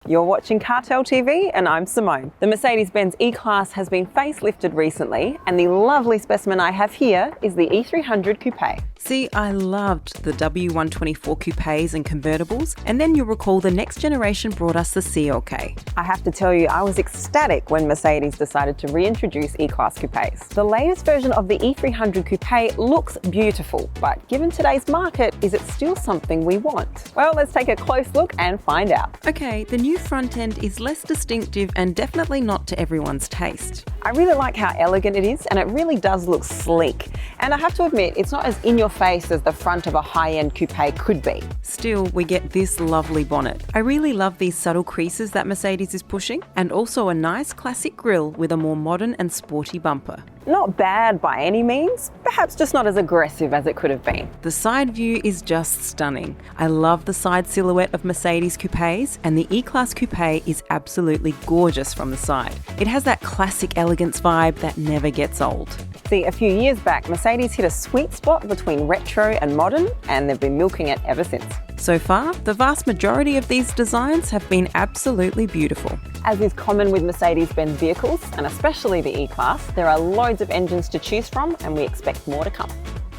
You're watching CarTell.tv and I'm Simone. The Mercedes-Benz E Class has been facelifted recently, and the lovely specimen I have here is the E300 Coupé. See, I loved the W124 coupes and convertibles, and then you'll recall the next generation brought us the CLK. I have to tell you, I was ecstatic when Mercedes decided to reintroduce E Class coupes. The latest version of the E300 Coupé looks beautiful, but given today's market, is it still something we want? Well, let's take a close look and find out. Okay, the new front end is less distinctive and definitely not to everyone's taste. I really like how elegant it is, and it really does look sleek. And I have to admit, it's not as in your face as the front of a high-end coupe could be. Still, we get this lovely bonnet. I really love these subtle creases that Mercedes is pushing, and also a nice classic grille with a more modern and sporty bumper. Not bad by any means, perhaps just not as aggressive as it could have been. The side view is just stunning. I love the side silhouette of Mercedes coupes, and the E Class Coupé is absolutely gorgeous from the side. It has that classic elegance vibe that never gets old. See, a few years back, Mercedes hit a sweet spot between retro and modern, and they've been milking it ever since. So far, the vast majority of these designs have been absolutely beautiful. As is common with Mercedes-Benz vehicles, and especially the E Class, there are loads of engines to choose from, and we expect more to come.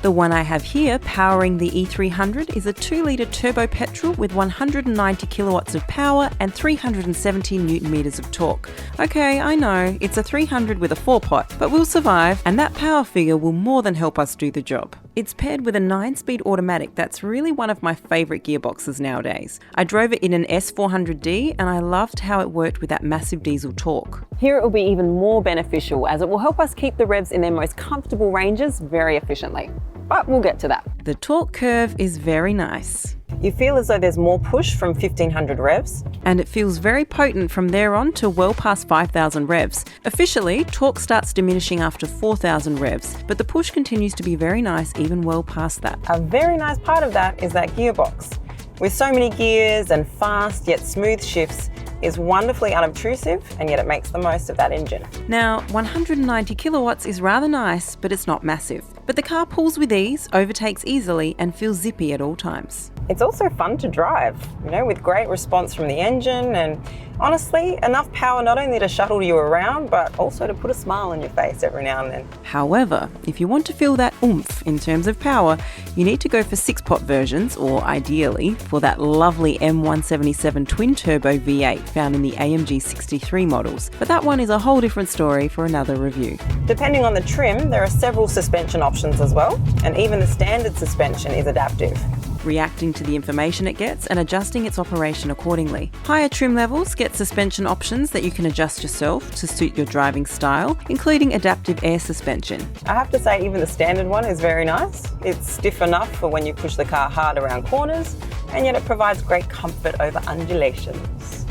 The one I have here powering the E300 is a 2-litre turbo petrol with 190 kilowatts of power and 370 newton meters of torque. Okay, I know, it's a 300 with a 4-pot, but we'll survive, and that power figure will more than help us do the job. It's paired with a 9-speed automatic that's really one of my favourite gearboxes nowadays. I drove it in an S400D and I loved how it worked with that massive diesel torque. Here it will be even more beneficial, as it will help us keep the revs in their most comfortable ranges very efficiently. But we'll get to that. The torque curve is very nice. You feel as though there's more push from 1500 revs. And it feels very potent from there on to well past 5000 revs. Officially, torque starts diminishing after 4000 revs, but the push continues to be very nice even well past that. A very nice part of that is that gearbox. With so many gears and fast yet smooth shifts, is wonderfully unobtrusive, and yet it makes the most of that engine. Now, 190 kilowatts is rather nice, but it's not massive. But the car pulls with ease, overtakes easily, and feels zippy at all times. It's also fun to drive, with great response from the engine, and honestly, enough power not only to shuttle you around, but also to put a smile on your face every now and then. However, if you want to feel that oomph in terms of power, you need to go for 6-pot versions, or ideally, for that lovely M177 twin-turbo V8 found in the AMG 63 models. But that one is a whole different story for another review. Depending on the trim, there are several suspension options as well, and even the standard suspension is adaptive, reacting to the information it gets and adjusting its operation accordingly. Higher trim levels get suspension options that you can adjust yourself to suit your driving style, including adaptive air suspension. I have to say, even the standard one is very nice. It's stiff enough for when you push the car hard around corners, and yet it provides great comfort over undulations.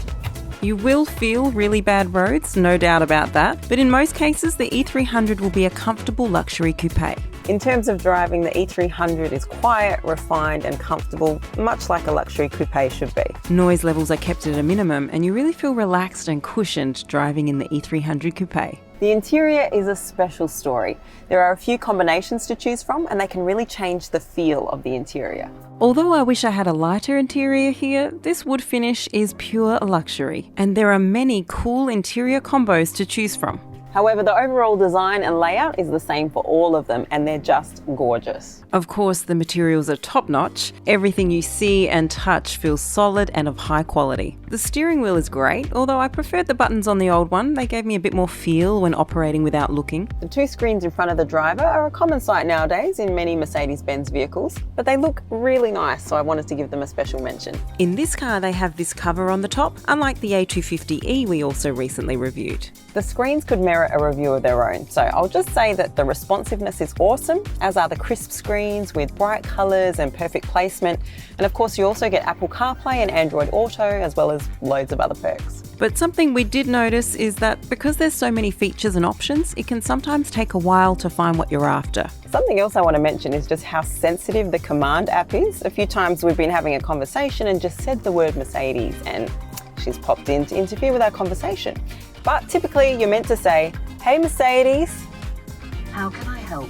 You will feel really bad roads, no doubt about that, but in most cases the E300 will be a comfortable luxury coupe. In terms of driving, the E300 is quiet, refined and comfortable, much like a luxury coupe should be. Noise levels are kept at a minimum, and you really feel relaxed and cushioned driving in the E300 Coupe. The interior is a special story. There are a few combinations to choose from, and they can really change the feel of the interior. Although I wish I had a lighter interior here, this wood finish is pure luxury, and there are many cool interior combos to choose from. However, the overall design and layout is the same for all of them, and they're just gorgeous. Of course, the materials are top-notch. Everything you see and touch feels solid and of high quality. The steering wheel is great, although I preferred the buttons on the old one. They gave me a bit more feel when operating without looking. The 2 screens in front of the driver are a common sight nowadays in many Mercedes-Benz vehicles, but they look really nice, so I wanted to give them a special mention. In this car, they have this cover on the top, unlike the A250e we also recently reviewed. The screens could merit a review of their own, so I'll just say that the responsiveness is awesome, as are the crisp screens with bright colours and perfect placement, and of course you also get Apple CarPlay and Android Auto, as well as loads of other perks. But something we did notice is that because there's so many features and options, it can sometimes take a while to find what you're after. Something else I want to mention is just how sensitive the command app is. A few times we've been having a conversation and just said the word Mercedes, and she's popped in to interfere with our conversation. But typically you're meant to say, "Hey Mercedes, how can I help?"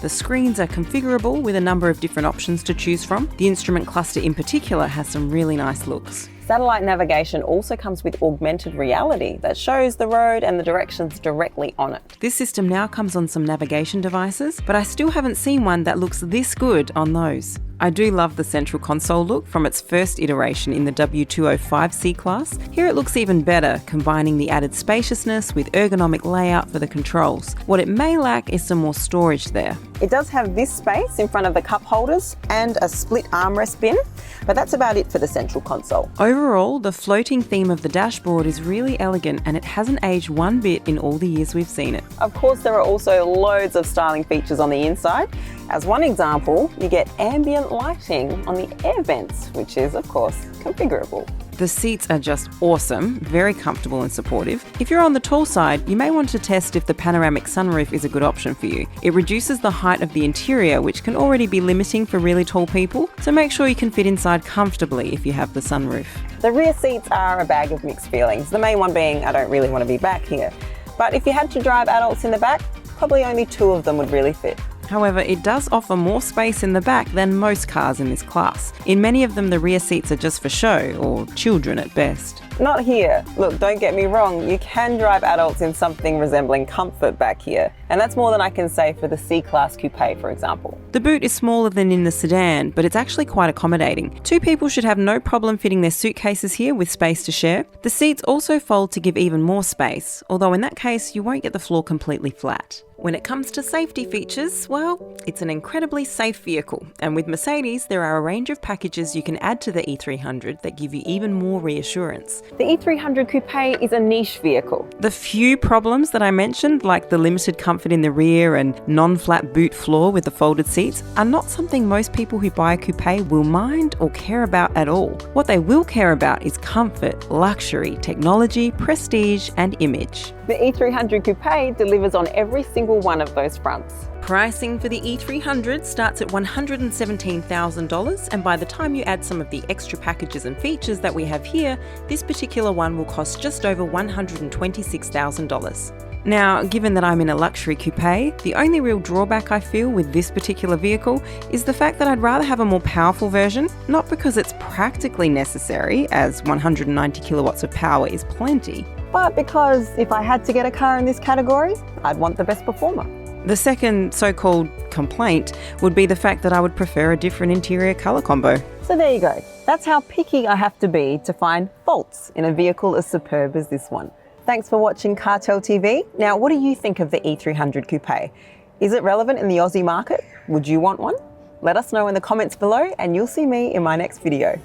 The screens are configurable with a number of different options to choose from. The instrument cluster in particular has some really nice looks. Satellite navigation also comes with augmented reality that shows the road and the directions directly on it. This system now comes on some navigation devices, but I still haven't seen one that looks this good on those. I do love the central console look from its first iteration in the W205 C Class. Here it looks even better, combining the added spaciousness with ergonomic layout for the controls. What it may lack is some more storage there. It does have this space in front of the cup holders and a split armrest bin, but that's about it for the central console. Overall, the floating theme of the dashboard is really elegant and it hasn't aged one bit in all the years we've seen it. Of course, there are also loads of styling features on the inside. As one example, you get ambient lighting on the air vents, which is, of course, configurable. The seats are just awesome, very comfortable and supportive. If you're on the tall side, you may want to test if the panoramic sunroof is a good option for you. It reduces the height of the interior, which can already be limiting for really tall people, so make sure you can fit inside comfortably if you have the sunroof. The rear seats are a bag of mixed feelings, the main one being I don't really want to be back here. But if you had to drive adults in the back, probably only 2 of them would really fit. However, it does offer more space in the back than most cars in this class. In many of them, the rear seats are just for show, or children at best. Not here. Look, don't get me wrong, you can drive adults in something resembling comfort back here. And that's more than I can say for the C Class Coupé, for example. The boot is smaller than in the sedan, but it's actually quite accommodating. 2 people should have no problem fitting their suitcases here with space to share. The seats also fold to give even more space, although in that case, you won't get the floor completely flat. When it comes to safety features, well, it's an incredibly safe vehicle, and with Mercedes, there are a range of packages you can add to the E300 that give you even more reassurance. The E300 Coupé is a niche vehicle. The few problems that I mentioned, like the limited comfort in the rear and non-flat boot floor with the folded seats, are not something most people who buy a coupé will mind or care about at all. What they will care about is comfort, luxury, technology, prestige, and image. The E300 Coupé delivers on every single one of those fronts. Pricing for the E300 starts at $117,000, and by the time you add some of the extra packages and features that we have here, this particular one will cost just over $126,000. Now, given that I'm in a luxury coupé, the only real drawback I feel with this particular vehicle is the fact that I'd rather have a more powerful version, not because it's practically necessary, as 190 kilowatts of power is plenty, but because if I had to get a car in this category, I'd want the best performer. The second so-called complaint would be the fact that I would prefer a different interior colour combo. So there you go. That's how picky I have to be to find faults in a vehicle as superb as this one. Thanks for watching CarTell.tv. Now, what do you think of the E300 Coupé? Is it relevant in the Aussie market? Would you want one? Let us know in the comments below and you'll see me in my next video.